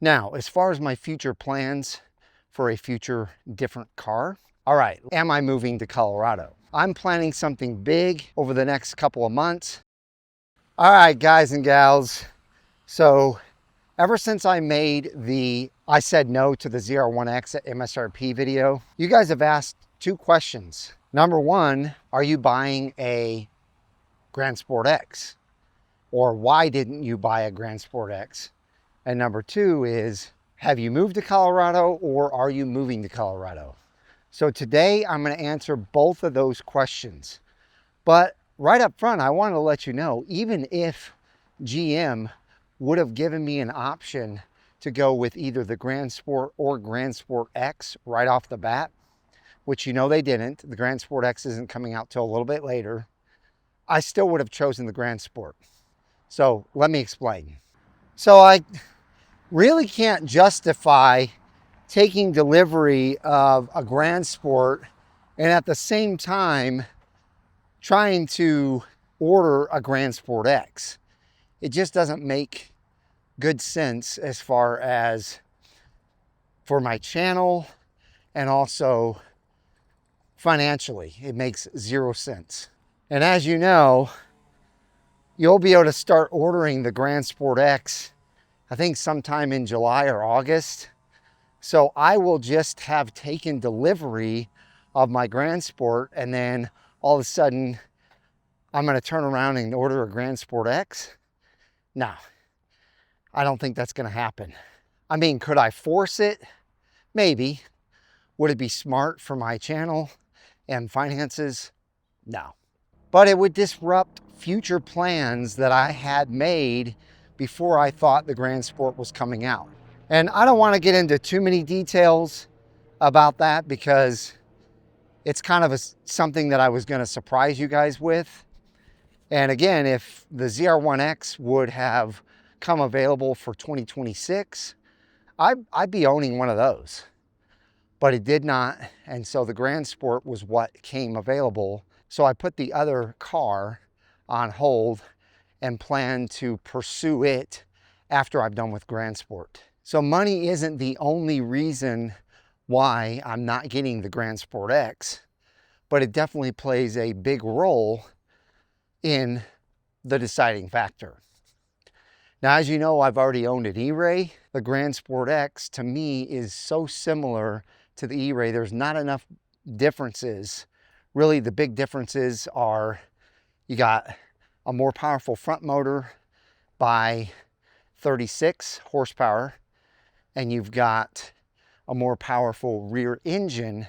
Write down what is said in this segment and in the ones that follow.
Now, as far as my future plans for a future different car, all right, am I moving to Colorado? I'm planning something big over the next couple of months. All right, guys and gals. So ever since I made I said no to the ZR1X at MSRP video, you guys have asked two questions. Number one, are you buying a Grand Sport X? Or why didn't you buy a Grand Sport X? And number two is, have you moved to Colorado or are you moving to Colorado? So today I'm going to answer both of those questions. But right up front, I want to let you know, even if GM would have given me an option to go with either the Grand Sport or Grand Sport X right off the bat, which you know they didn't. The Grand Sport X isn't coming out till a little bit later. I still would have chosen the Grand Sport. So let me explain. So I really can't justify taking delivery of a Grand Sport and at the same time trying to order a Grand Sport X. It just doesn't make good sense as far as for my channel and also financially. It makes zero sense. And as you know, you'll be able to start ordering the Grand Sport X, I think sometime in July or August. So I will just have taken delivery of my Grand Sport and then all of a sudden I'm going to turn around and order a Grand Sport X. No, I don't think that's going to happen. I mean, could I force it? Maybe. Would it be smart for my channel and finances? No. But it would disrupt future plans that I had made before I thought the Grand Sport was coming out. And I don't want to get into too many details about that because it's kind of something that I was going to surprise you guys with. And again, if the ZR1X would have come available for 2026, I'd be owning one of those. But it did not, and so the Grand Sport was what came available. So I put the other car on hold and plan to pursue it after I'm done with Grand Sport. So money isn't the only reason why I'm not getting the Grand Sport X, but it definitely plays a big role in the deciding factor. Now, as you know, I've already owned an E-Ray. The Grand Sport X to me is so similar to the E-Ray. There's not enough differences. Really, the big differences are you got a more powerful front motor by 36 horsepower, and you've got a more powerful rear engine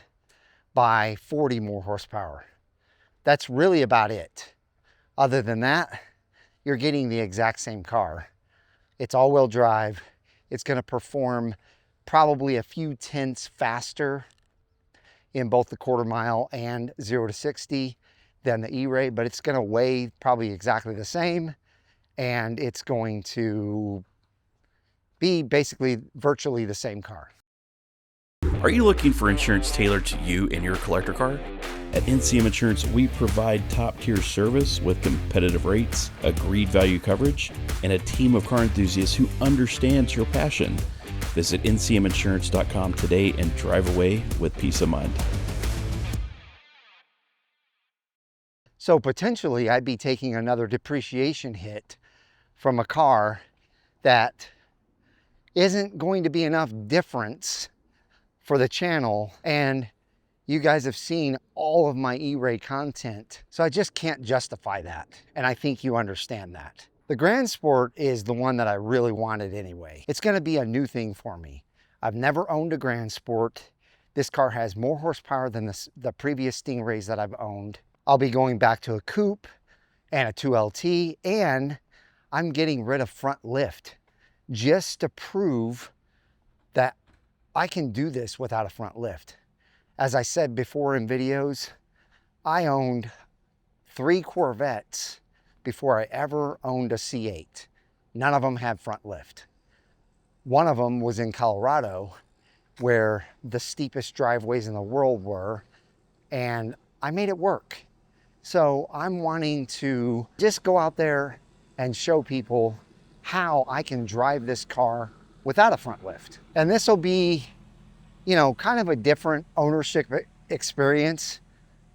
by 40 more horsepower. That's really about it. Other than that, you're getting the exact same car. It's all-wheel drive. It's going to perform probably a few tenths faster in both the quarter mile and 0 to 60 than the E-Ray, but it's going to weigh probably exactly the same, and it's going to be basically virtually the same car. Are you looking for insurance tailored to you and your collector car? At NCM Insurance, we provide top-tier service with competitive rates, agreed value coverage, and a team of car enthusiasts who understands your passion. Visit ncminsurance.com today and drive away with peace of mind. So potentially I'd be taking another depreciation hit from a car that isn't going to be enough difference for the channel, and you guys have seen all of my E-Ray content, so I just can't justify that, and I think you understand that. The Grand Sport is the one that I really wanted anyway. It's going to be a new thing for me. I've never owned a Grand Sport. This car has more horsepower than the previous Stingrays that I've owned. I'll be going back to a coupe and a 2LT, and I'm getting rid of front lift just to prove that I can do this without a front lift. As I said before in videos, I owned 3 Corvettes before I ever owned a C8. None of them had front lift. One of them was in Colorado, where the steepest driveways in the world were, and I made it work. So I'm wanting to just go out there and show people how I can drive this car without a front lift. And this will be, you know, kind of a different ownership experience,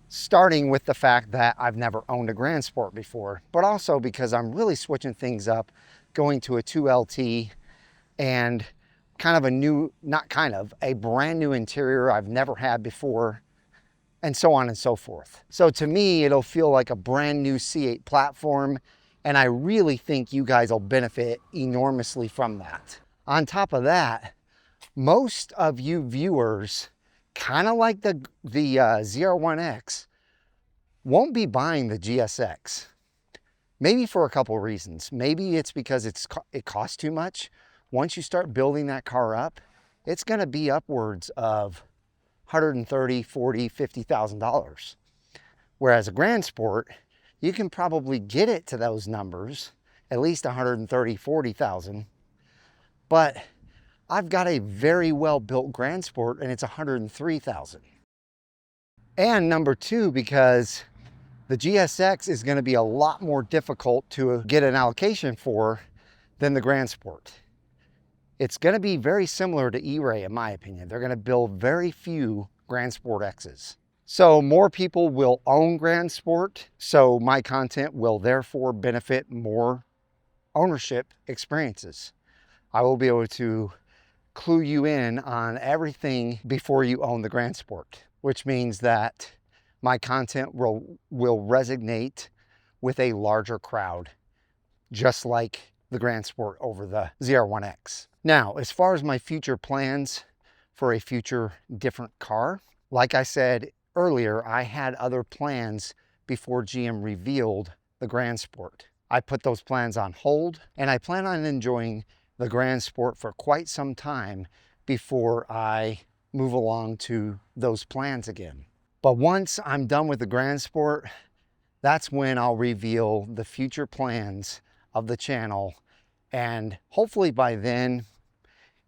starting with the fact that I've never owned a Grand Sport before, but also because I'm really switching things up, going to a 2LT and kind of a new, not kind of, a brand new interior I've never had before, and so on and so forth. So to me, it'll feel like a brand new C8 platform, and I really think you guys will benefit enormously from that. On top of that, most of you viewers, kind of like the ZR1X, won't be buying the GSX. Maybe for a couple of reasons. Maybe it's because it costs too much. Once you start building that car up, it's gonna be upwards of $130,000, $40,000, $50,000. Whereas a Grand Sport, you can probably get it to those numbers, at least $130,000, $40,000. But I've got a very well-built Grand Sport and it's $103,000. And number two, because the GSX is going to be a lot more difficult to get an allocation for than the Grand Sport. It's going to be very similar to E-Ray in my opinion. They're going to build very few Grand Sport X's. So more people will own Grand Sport, so my content will therefore benefit more ownership experiences. I will be able to clue you in on everything before you own the Grand Sport, which means that my content will resonate with a larger crowd, just like the Grand Sport over the ZR1X. Now, as far as my future plans for a future different car, like I said earlier, I had other plans before GM revealed the Grand Sport. I put those plans on hold, and I plan on enjoying the Grand Sport for quite some time before I move along to those plans again. But once I'm done with the Grand Sport, that's when I'll reveal the future plans of the channel. And hopefully by then,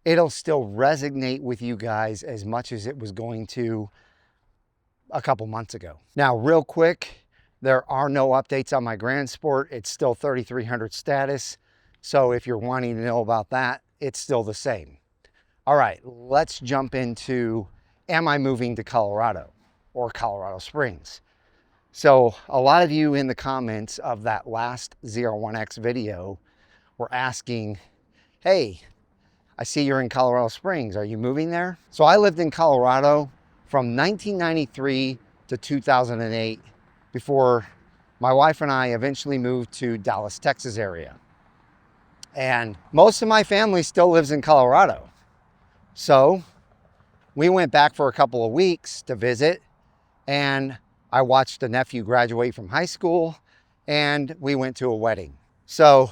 it'll still resonate with you guys as much as it was going to a couple months ago. Now, real quick, there are no updates on my Grand Sport. It's still 3300 status. So if you're wanting to know about that, it's still the same. All right, let's jump into, am I moving to Colorado or Colorado Springs? So a lot of you in the comments of that last ZR1X video were asking, hey, I see you're in Colorado Springs. Are you moving there? So I lived in Colorado from 1993 to 2008 before my wife and I eventually moved to Dallas, Texas area. And most of my family still lives in Colorado. So we went back for a couple of weeks to visit, and I watched a nephew graduate from high school, and we went to a wedding. So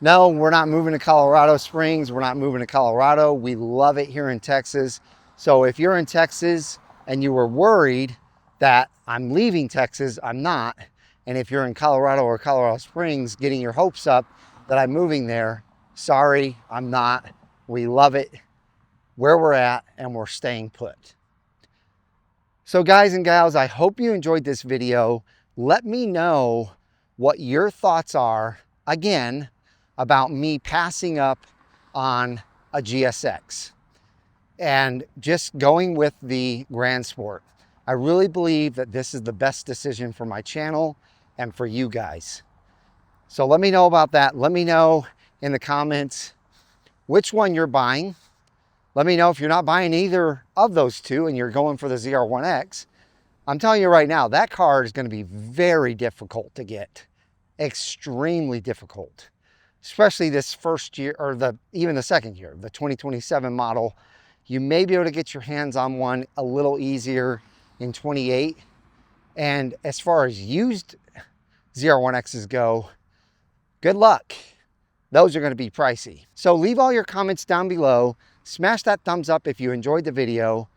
no, we're not moving to Colorado Springs. We're not moving to Colorado. We love it here in Texas. So if you're in Texas and you were worried that I'm leaving Texas, I'm not. And if you're in Colorado or Colorado Springs getting your hopes up that I'm moving there, sorry, I'm not. We love it where we're at and we're staying put. So guys and gals, I hope you enjoyed this video. Let me know what your thoughts are, again, about me passing up on a GSX and just going with the Grand Sport. I really believe that this is the best decision for my channel and for you guys. So let me know about that. Let me know in the comments which one you're buying. Let me know if you're not buying either of those two and you're going for the ZR1X. I'm telling you right now, that car is going to be very difficult to get. Extremely difficult. Especially this first year, or even the second year, the 2027 model. You may be able to get your hands on one a little easier in 28. And as far as used ZR1Xs go, good luck. Those are going to be pricey. So leave all your comments down below. Smash that thumbs up if you enjoyed the video.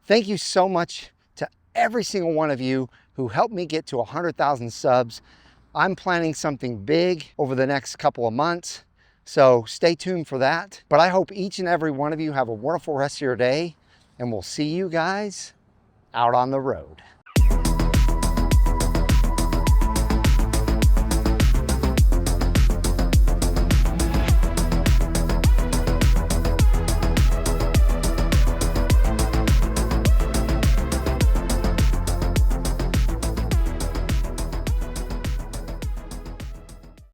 Thank you so much to every single one of you who helped me get to 100,000 subs. I'm planning something big over the next couple of months, so stay tuned for that. But I hope each and every one of you have a wonderful rest of your day, and we'll see you guys out on the road.